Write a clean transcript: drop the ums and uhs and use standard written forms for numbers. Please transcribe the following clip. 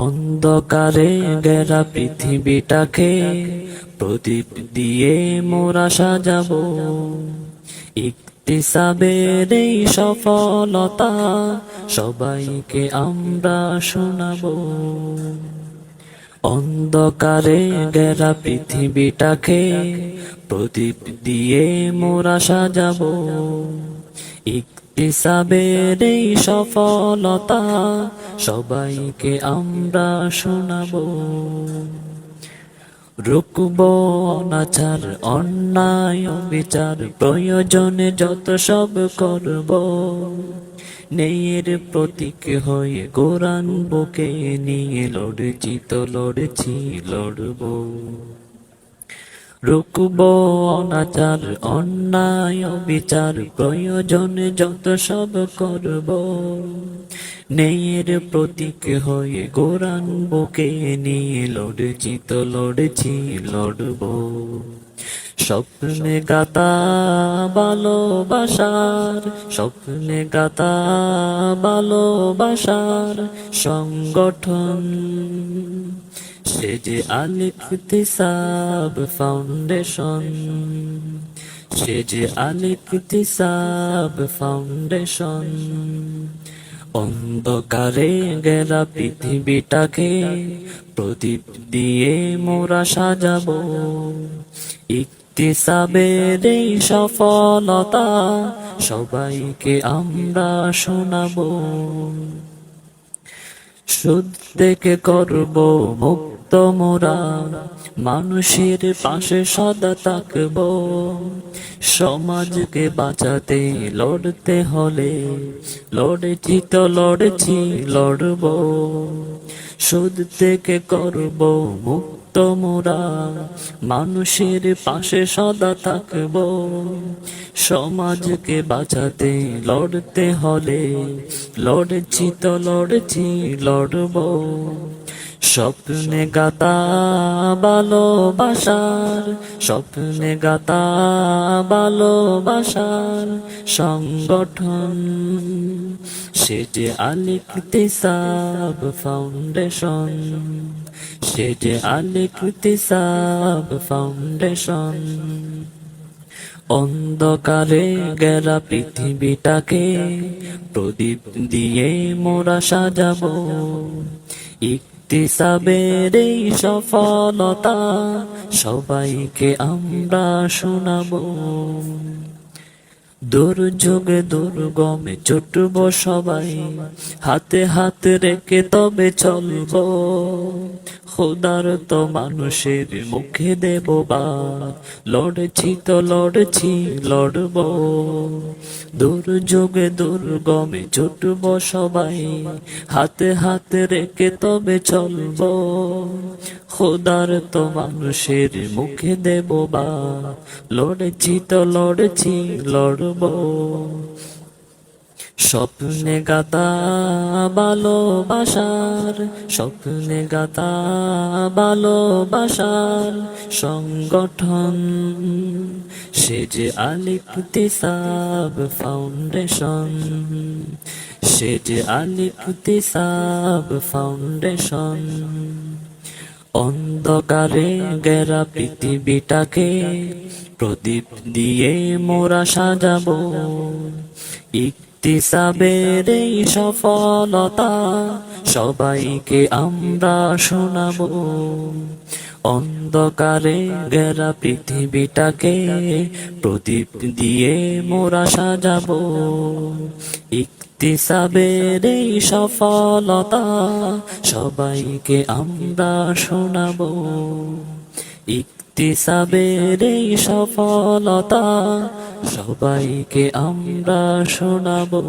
অন্ধকারে ঘেরা পৃথিবীটাকে প্রদীপ দিয়ে মোরা সাজাবো। ইকতিসাবের এই সফলতা সবাইকে আমরা শোনাবো। অন্ধকারে ঘেরা পৃথিবীটাকে প্রদীপ দিয়ে মোরা সাজাবো। ইকতিসাবের এই সফলতা সবাইকে আমরা শোনাবো। রুকবো অনাচার অন্যায় বিচার, প্রয়োজনে যত সব করব। ন্যায়ের প্রতীক হয়ে কোরআন বুকে নিয়ে লড়বো। রুকবো অনাচার অন্যায় বিচার, প্রয়োজনে যত সব করব। ন্যায়ের প্রতীক হয়ে কোরআন বুকে নিয়ে লড়বো। স্বপ্নে গাতা ভালোবাসার, স্বপ্নে গাতা ভালোবাসার সংগঠন, সে যে আল ইকতিসাব ফাউন্ডেশন, সে যে আল ইকতিসাব ফাউন্ডেশন। অন্ধকারে ঘেরা পৃথিবীটাকে প্রদীপ দিয়ে মোরা সাজাবো। ইকতিসাবের এই সফলতা সবাইকে আমরা শোনাবো। সুদ থেকে করব মুক্ত মোরা, মানুষের পাশে সদা থাকব। সমাজকে বাঁচাতে লড়তে হলে লড়েছি তো লড়বো। সুদ থেকে করব মুক্ত মোরা, মানুষের পাশে সদা থাকব। সমাজকে বাঁচাতে লড়তে হলে লড়েছি তো লড়বো। স্বপ্নে গাতা ভালোবাসার, স্বপ্নে গাতা ভালোবাসার সংগঠন, সে যে আল ইকতিসাব ফাউন্ডেশন, সে যে আল ইকতিসাব ফাউন্ডেশন। অন্ধকারে ঘেরা পৃথিবীটাকে প্রদীপ দিয়ে মোরা সাজাবো। ইকতিসাবের এই সফলতা সবাইকে আমরা শোনাবো। দুর্যোগে দুর্গমে ছুটবো সবাই, হাতে হাত রেখে তবে চলবো। খোদার তো মানুষের মুখে দেব বাত, লড়েছি তো লড়বো। দুর্যোগে দুর্গমে ছুটবো সবাই, হাতে হাত রেখে তবে চলবো। খোদার তো মানুষের মুখে দেব বাত, লড়েছি তো লড়বো। স্বপ্নে গাতা ভালোবাসার, স্বপ্নে গাতা ভালোবাসার সংগঠন, সে যে আল ইকতিসাব ফাউন্ডেশন, সে যে আল ইকতিসাব ফাউন্ডেশন। অন্ধকারে ঘেরা পৃথিবীটাকে প্রদীপ দিয়ে মোরা সাজাবো। ইকতিসাবের এই সফলতা সবাইকে আমরা শোনাবো। অন্ধকারে ঘেরা পৃথিবীটাকে প্রদীপ দিয়ে মোরা সাজাবো। ইকতিসাবের এই সফলতা সবাইকে আমরা শোনাবো। ইকতিসাবের এই সফলতা সবাইকে আমরা শোনাবো।